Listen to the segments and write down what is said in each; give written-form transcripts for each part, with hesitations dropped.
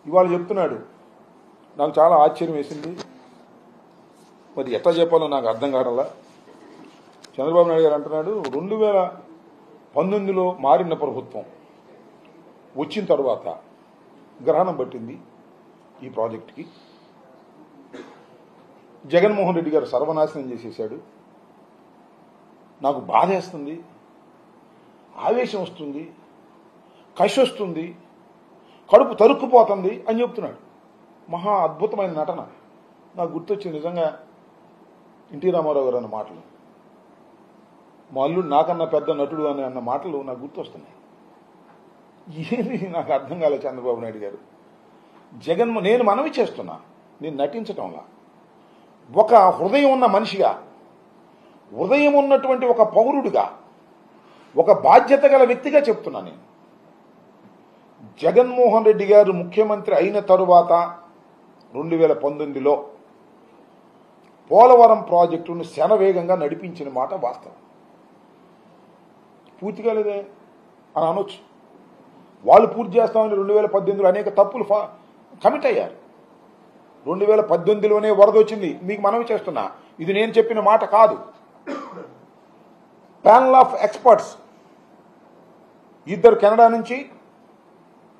ఇవాళ చెప్తున్నాడు. నాకు చాలా ఆశ్చర్యం వేసింది. మరి ఎట్లా చెప్పాలో నాకు అర్థం కావడంలా. చంద్రబాబు నాయుడు గారు అంటున్నాడు 2019లో మారిన ప్రభుత్వం వచ్చిన తర్వాత గ్రహణం పట్టింది ఈ ప్రాజెక్టుకి. జగన్మోహన్ రెడ్డి గారు సర్వనాశనం చేసేశాడు. నాకు బాధేస్తుంది, ఆవేశం వస్తుంది, కషి వస్తుంది, కడుపు తరుక్కుపోతుంది అని చెప్తున్నాడు. మహా అద్భుతమైన నటన. నాకు గుర్తొచ్చింది నిజంగా ఎన్టీ రామారావు గారు అన్న మాటలు. మా అల్లుడు నాకన్నా పెద్ద నటుడు అని అన్న మాటలు నాకు గుర్తొస్తున్నాయి. ఏది నాకు అర్థం కాలే చంద్రబాబు నాయుడు గారు. నేను మనవి చేస్తున్నా, నేను నటించటంలా. ఒక హృదయం ఉన్న మనిషిగా, హృదయం ఉన్నటువంటి ఒక పౌరుడిగా, ఒక బాధ్యత గల వ్యక్తిగా చెప్తున్నా. నేను జగన్మోహన్ రెడ్డి గారు ముఖ్యమంత్రి అయిన తరువాత 2019లో పోలవరం ప్రాజెక్టును శరవేగంగా నడిపించిన మాట వాస్తవం. పూర్తిగా లేదే అని అనొచ్చు. వాళ్ళు పూర్తి చేస్తామని 2018లో అనేక తప్పులు కమిట్ అయ్యారు. 2018లోనే వరద వచ్చింది. మీకు మనవి చేస్తున్నా, ఇది నేను చెప్పిన మాట కాదు. ప్యానల్ ఆఫ్ ఎక్స్పర్ట్స్, 2 కెనడా నుంచి,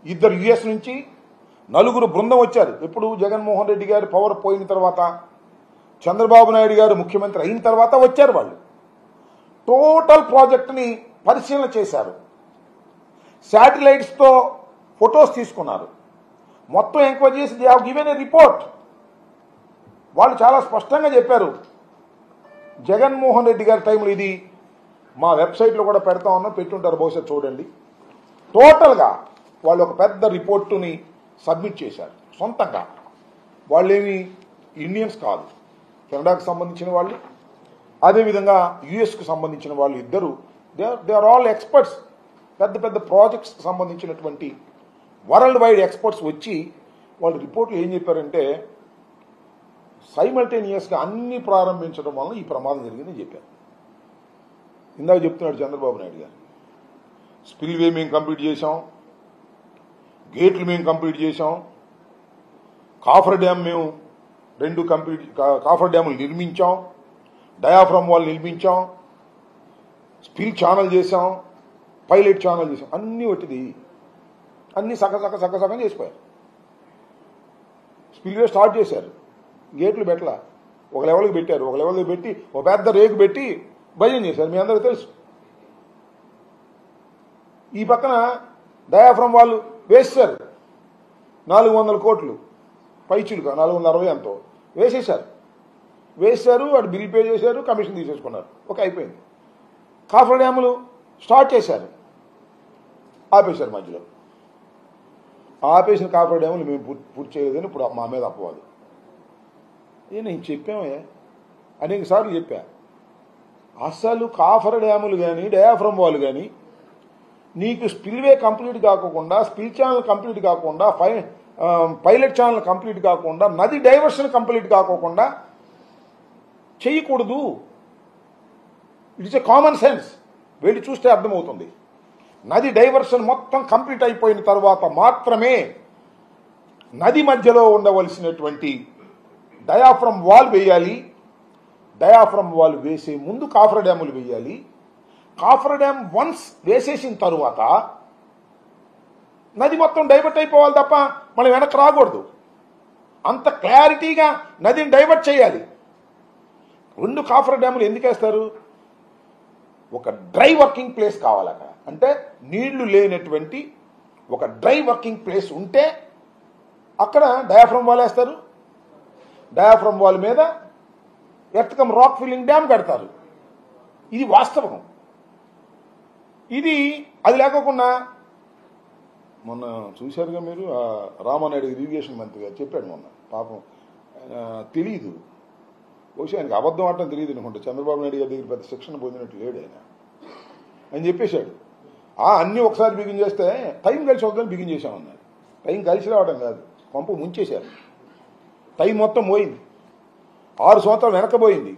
2 యుఎస్ నుంచి, 4 బృందం వచ్చారు. ఎప్పుడు జగన్మోహన్ రెడ్డి గారు పవర్ పోయిన తర్వాత, చంద్రబాబు నాయుడు గారు ముఖ్యమంత్రి అయిన తర్వాత వచ్చారు. వాళ్ళు టోటల్ ప్రాజెక్టుని పరిశీలన చేశారు. శాటిలైట్స్తో ఫొటోస్ తీసుకున్నారు. మొత్తం ఎంక్వైరీ చేసి they have given a report. వాళ్ళు చాలా స్పష్టంగా చెప్పారు. జగన్మోహన్ రెడ్డి గారి టైంలో, ఇది మా వెబ్సైట్లో కూడా పెడతా ఉన్నాం, పెట్టుంటారు బహుశా చూడండి. టోటల్గా వాళ్ళు ఒక పెద్ద రిపోర్టుని సబ్మిట్ చేశారు సొంతంగా. వాళ్ళేమి ఇండియన్స్ కాదు, కెనడాకు సంబంధించిన వాళ్ళు, అదేవిధంగా యుఎస్కు సంబంధించిన వాళ్ళు. ఇద్దరు దే ఆర్ ఆల్ ఎక్స్పర్ట్స్. పెద్ద పెద్ద ప్రాజెక్ట్స్కి సంబంధించినటువంటి వరల్డ్ వైడ్ ఎక్స్పర్ట్స్ వచ్చి వాళ్ళు రిపోర్ట్లు ఏం చెప్పారంటే, సైమల్టేనియస్గా అన్ని ప్రారంభించడం వలన ఈ ప్రమాదం జరిగిందని చెప్పారు. ఇందాక చెప్తున్నాడు చంద్రబాబు నాయుడు గారు, స్పిల్వే మేము కంప్లీట్ చేశాం, గేట్లు మేము కంప్లీట్ చేశాం, కాఫర్ డ్యామ్ మేము 2 కాఫర్ డ్యాములు నిర్మించాం, డయాఫ్రమ్ వాల్ నిర్మించాం, స్పిల్ ఛానల్ చేశాం, పైలట్ ఛానల్ చేశాం. అన్నీ ఒకటిది, అన్నీ సగం చేసిపోయారు. స్పిల్వే స్టార్ట్ చేశారు, గేట్లు పెట్టలా, ఒక లెవెల్కి పెట్టారు. ఒక లెవెల్కి పెట్టి ఒక పెద్ద రేకు పెట్టి భజన చేశారు, మీ అందరికీ తెలుసు. ఈ పక్కన డయాఫ్రమ్ వాళ్ళు వేసేశారు. 400 కోట్లు పైచులుగా, 460 ఎంతో వేసేశారు. వాడు బిల్ పే చేశారు, కమిషన్ తీసేసుకున్నారు. అయిపోయింది. కాఫర్ డ్యాములు స్టార్ట్ చేశారు, ఆపేశారు మధ్యలో. ఆపేసిన కాఫర్ డ్యాములు మేము పూర్తి చేయలేదని ఇప్పుడు మా మీద అపవాదు. నేను చెప్పామే, అనేక సార్లు చెప్పా. అసలు కాఫర్ డ్యాములు కానీ, డయాఫ్రమ్ వాల్ కానీ, నీకు స్పిల్వే కంప్లీట్ కాకుండా, స్పిల్ ఛానల్ కంప్లీట్ కాకుండా, పైలట్ ఛానల్ కంప్లీట్ కాకుండా, నది డైవర్షన్ కంప్లీట్ కాకోకుండా చేయకూడదు. It's a common sense. వెళ్ళి చూస్తే అర్థమవుతుంది. నది డైవర్షన్ మొత్తం కంప్లీట్ అయిపోయిన తర్వాత మాత్రమే నది మధ్యలో ఉండవలసినటువంటి డయాఫ్రమ్ వాల్ వేయాలి. డయాఫ్రమ్ వాల్ వేసే ముందు కాఫర్ డ్యాములు వేయాలి. కాఫర్ డ్యామ్ వన్స్ వేసేసిన తరువాత నది మొత్తం డైవర్ట్ అయిపోవాలి తప్ప మనం వెనక్కి రాకూడదు. అంత క్లారిటీగా నదిని డైవర్ట్ చేయాలి. 2 కాఫర్ డ్యాములు ఎందుకు వేస్తారు? ఒక డ్రై వర్కింగ్ ప్లేస్ కావాలి అక్కడ. అంటే నీళ్లు లేనటువంటి ఒక డ్రై వర్కింగ్ ప్లేస్ ఉంటే అక్కడ డయాఫ్రమ్ వాల్ వేస్తారు. డయాఫ్రమ్ వాల్ మీద ఎర్త్కమ్ రాక్ ఫిల్లింగ్ డ్యామ్ కడతారు. ఇది వాస్తవం. అది లేకోకుండా మొన్న చూశారుగా మీరు, రామానాయుడు ఇరిగేషన్ మంత్రి గారు చెప్పాడు మొన్న. పాపం తెలియదు, బహుశా ఆయనకి అబద్ధం ఆడటం తెలియదు అనుకుంటా. చంద్రబాబు నాయుడు గారి దగ్గర పెద్ద శిక్షణ పొందినట్టు లేడు ఆయన చెప్పేశాడు. అన్నీ ఒకసారి బిగిన్ చేస్తే టైం కలిసి వద్దని బిగిన్ చేశామన్నాడు. టైం కలిసి రావడం కాదు, పంపు ముంచేశారు. టైం మొత్తం పోయింది. 6 సంవత్సరాలు వెనకపోయింది.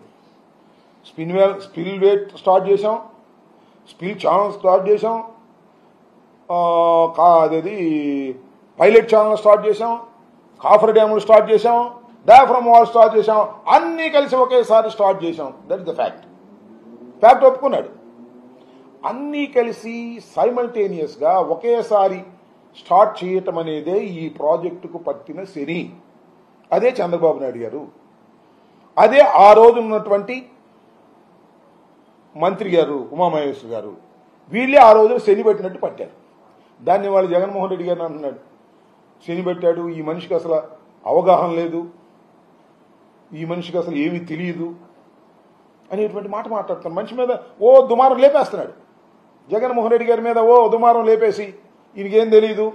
స్పిల్ వేట్ స్టార్ట్ చేసాం, స్పిల్ ఛానల్ స్టార్ట్ చేసాం, అదేది పైలట్ ఛానల్ స్టార్ట్ చేశాం, కాఫర్ డ్యాములు స్టార్ట్ చేశాం, డయాఫ్రమ్ వాల్ స్టార్ట్ చేశాం, అన్నీ కలిసి ఒకేసారి స్టార్ట్ చేశాం. దట్ ఇస్ ద ఫ్యాక్ట్ ఒప్పుకున్నాడు. అన్నీ కలిసి సైమల్టేనియస్గా ఒకేసారి స్టార్ట్ చేయటం అనేదే ఈ ప్రాజెక్టుకు పట్టిన శని. అదే చంద్రబాబు నాయుడు గారు, అదే ఆ రోజు ఉన్నటువంటి మంత్రి గారు ఉమామహేశ్వర్ గారు, వీళ్ళే ఆ రోజున శని పెట్టినట్టు పట్టారు. దాన్ని వాళ్ళు జగన్మోహన్ రెడ్డి గారిని అంటున్నాడు, శని పెట్టాడు, ఈ మనిషికి అసలు అవగాహన లేదు, ఈ మనిషికి అసలు ఏమీ తెలియదు అనేటువంటి మాట మాట్లాడుతాను. మనిషి మీద ఓ దుమారం లేపేస్తున్నాడు. జగన్మోహన్ రెడ్డి గారి మీద ఓ దుమారం లేపేసి ఈయనకేం తెలియదు,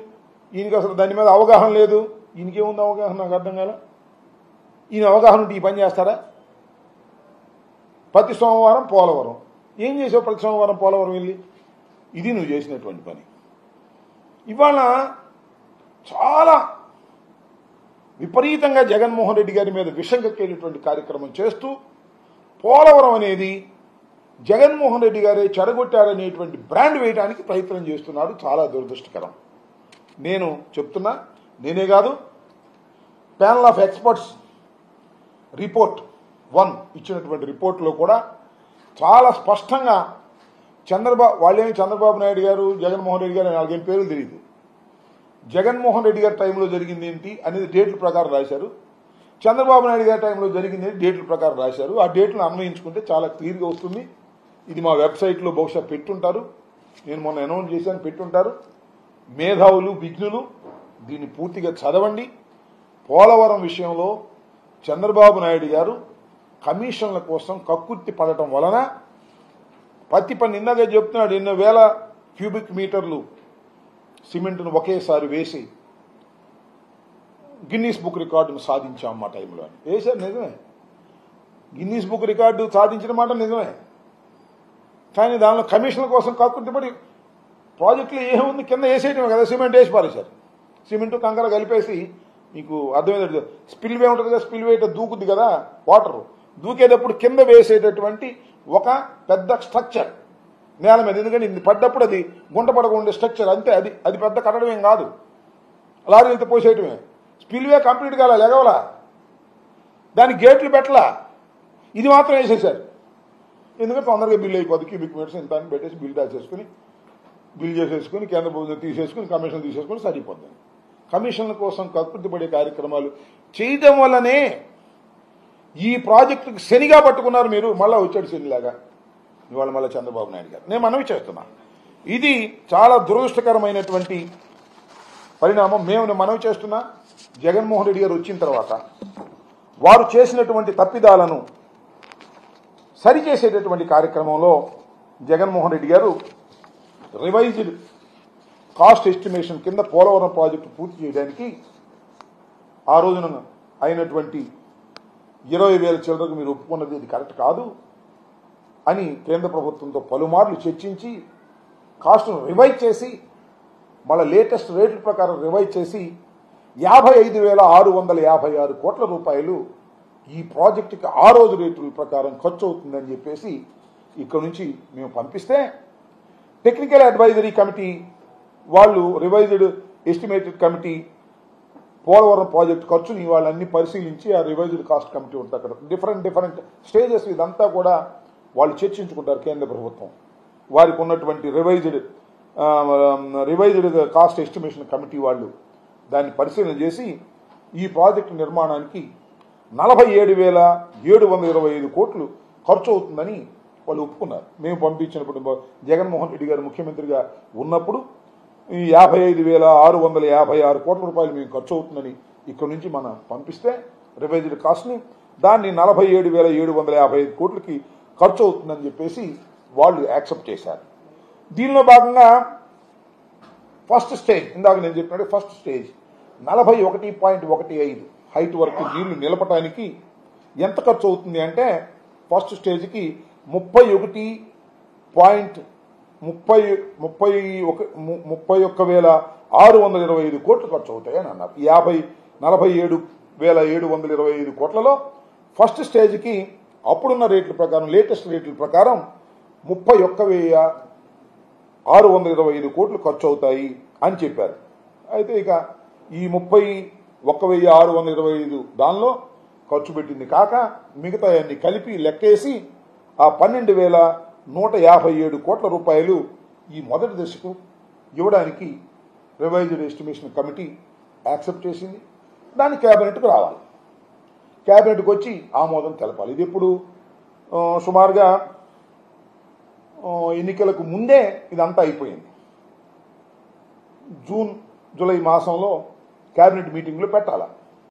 ఈయనకి అసలు దాని మీద అవగాహన లేదు. ఈయనకేముంది అవగాహన? నాకు అర్థం కాల. ఈయన అవగాహన ఉంటే ఈ పని చేస్తారా? ప్రతి సోమవారం పోలవరం ఏం చేసావు? ప్రతి సోమవారం పోలవరం వెళ్ళి ఇది నువ్వు చేసినటువంటి పని. ఇవాళ చాలా విపరీతంగా జగన్మోహన్ రెడ్డి గారి మీద విషం కక్కేటువంటి కార్యక్రమం చేస్తూ పోలవరం అనేది జగన్మోహన్ రెడ్డి గారే చెడగొట్టారనేటువంటి బ్రాండ్ వేయడానికి ప్రయత్నం చేస్తున్నాడు. చాలా దురదృష్టకరం. నేను చెప్తున్నా, నేనే కాదు, ప్యానల్ ఆఫ్ ఎక్స్పర్ట్స్ రిపోర్ట్ 1 ఇచ్చినటువంటి రిపోర్ట్లో కూడా చాలా స్పష్టంగా వాళ్ళేమి చంద్రబాబు నాయుడు గారు, జగన్మోహన్ రెడ్డి గారు నాలుగేం పేర్లు తెలియదు. జగన్మోహన్ రెడ్డి గారి టైంలో జరిగింది ఏంటి అనేది డేట్ల ప్రకారం రాశారు. చంద్రబాబు నాయుడు గారి టైంలో జరిగింది డేట్ల ప్రకారం రాశారు. ఆ డేట్లను అన్వయించుకుంటే చాలా క్లియర్గా వస్తుంది. ఇది మా వెబ్సైట్లో బహుశా పెట్టుంటారు, నేను మొన్న అనౌన్స్ చేశాను, పెట్టుంటారు. మేధావులు, విజ్ఞులు దీన్ని పూర్తిగా చదవండి. పోలవరం విషయంలో చంద్రబాబు నాయుడు గారు కమిషన్ల కోసం కక్కుర్తి పడటం వలన ప్రతి పని ఇందాక చెప్తున్నాడు, ఎన్నో వేల క్యూబిక్ మీటర్లు సిమెంట్ను ఒకేసారి వేసి గిన్నీస్ బుక్ రికార్డును సాధించాం మా టైంలో అని వేశారు. నిజమే, గిన్నీస్ బుక్ రికార్డు సాధించిన మాట నిజమే. కానీ దానిలో కమిషన్ల కోసం కక్కుర్తి పడి ప్రాజెక్టులు ఏముంది, కింద వేసేయటమే కదా, సిమెంట్ వేసి పారేశారు. సిమెంట్ కంకర కలిపేసి, మీకు అర్థమైంది, స్పిల్వే ఉంటుంది కదా, స్పిల్వే దూకుద్ది కదా వాటర్, దూకేటప్పుడు కింద వేసేటటువంటి ఒక పెద్ద స్ట్రక్చర్ నేల మీద. ఎందుకంటే ఇది పడ్డప్పుడు అది గుంట పడకుండా స్ట్రక్చర్ అంతే, అది పెద్ద కట్టడం ఏం కాదు, లారీలతో పోసేయటమే. స్పిల్వే కంప్లీట్ కాల, ఎగవలా, దానికి గేట్లు పెట్టలా, ఇది మాత్రం వేసేసారు. ఎందుకంటే తొందరగా బిల్ అయిపోద్ది, క్యూబిక్ మీటర్స్ ఇంత అని పెట్టేసి బిల్ చేసేసుకుని కేంద్ర ప్రభుత్వం తీసేసుకుని కమిషన్ తీసేసుకుని సరిపోద్ది. కమిషన్ల కోసం కక్కుర్తి పడే కార్యక్రమాలు చేయడం వల్లనే ఈ ప్రాజెక్టుకు శనిగా పట్టుకున్నారు మీరు. మళ్ళా వచ్చాడు శనిలాగా ఇవాళ మళ్ళీ చంద్రబాబు నాయుడు గారు. నేను మనవి చేస్తున్నా, ఇది చాలా దురదృష్టకరమైనటువంటి పరిణామం. నేను మనవి చేస్తున్నా, జగన్మోహన్ రెడ్డి గారు వచ్చిన తర్వాత వారు చేసినటువంటి తప్పిదాలను సరిచేసేటటువంటి కార్యక్రమంలో జగన్మోహన్ రెడ్డి గారు రివైజ్డ్ కాస్ట్ ఎస్టిమేషన్ కింద పోలవరం ప్రాజెక్టు పూర్తి చేయడానికి ఆ రోజున అయినటువంటి 20,000 చిల్లరకు మీరు ఒప్పుకున్నది ఇది కరెక్ట్ కాదు అని కేంద్ర ప్రభుత్వంతో పలుమార్లు చర్చించి కాస్ట్ను రివైజ్ చేసి మళ్ళీ లేటెస్ట్ రేట్ల ప్రకారం రివైజ్ చేసి 55,656 కోట్ల రూపాయలు ఈ ప్రాజెక్టుకి ఆ రోజు రేట్ల ప్రకారం ఖర్చు అవుతుందని చెప్పేసి ఇక్కడ నుంచి మేము పంపిస్తే టెక్నికల్ అడ్వైజరీ కమిటీ వాళ్ళు revised estimated committee Polavaram project ఖర్చుని వాళ్ళన్ని పరిశీలించి ఆ రివైజ్డ్ కాస్ట్ కమిటీ ఉంటుంది అక్కడ డిఫరెంట్ స్టేజెస్ ఇదంతా కూడా వాళ్ళు చర్చించుకుంటారు. కేంద్ర ప్రభుత్వం వారికి ఉన్నటువంటి రివైజ్డ్ కాస్ట్ ఎస్టిమేషన్ కమిటీ వాళ్ళు దాన్ని పరిశీలన చేసి ఈ ప్రాజెక్టు నిర్మాణానికి 47,725 కోట్లు ఖర్చు అవుతుందని వాళ్ళు ఒప్పుకున్నారు. మేము పంపించినప్పుడు జగన్మోహన్ రెడ్డి గారు ముఖ్యమంత్రిగా ఉన్నప్పుడు ఈ 55,656 కోట్ల రూపాయలు మేము ఖర్చు అవుతుందని ఇక్కడ నుంచి మనం పంపిస్తే రివైజ్డ్ కాస్ట్ని దాన్ని 47,755 కోట్లకి ఖర్చు అవుతుందని చెప్పేసి వాళ్ళు యాక్సెప్ట్ చేశారు. దీనిలో భాగంగా ఫస్ట్ స్టేజ్ ఇందాక నేను చెప్పినట్టు ఫస్ట్ స్టేజ్ 41.15 హైట్ వరకు నీళ్లు నిలపడానికి ఎంత ఖర్చు అవుతుంది అంటే ఫస్ట్ స్టేజ్కి 31,625 కోట్లు ఖర్చు అవుతాయని అన్నారు. 47,725 కోట్లలో ఫస్ట్ స్టేజ్కి అప్పుడున్న రేట్ల ప్రకారం లేటెస్ట్ రేట్ల ప్రకారం 31,625 కోట్లు ఖర్చు అవుతాయి అని చెప్పారు. అయితే ఇక ఈ 31,625 దానిలో ఖర్చు పెట్టింది కాక మిగతా అన్ని కలిపి లెక్కేసి ఆ 12,157 కోట్ల రూపాయలు ఈ మొదటి దశకు ఇవ్వడానికి రివైజ్డ్ ఎస్టిమేషన్ కమిటీ యాక్సెప్ట్ చేసింది. దాన్ని కేబినెట్కు రావాలి, కేబినెట్కి వచ్చి ఆమోదం తెలపాలి. ఇది ఎప్పుడు సుమారుగా ఎన్నికలకు ముందే ఇదంతా అయిపోయింది. జూన్ జూలై మాసంలో కేబినెట్ మీటింగ్లో పెట్టాలి.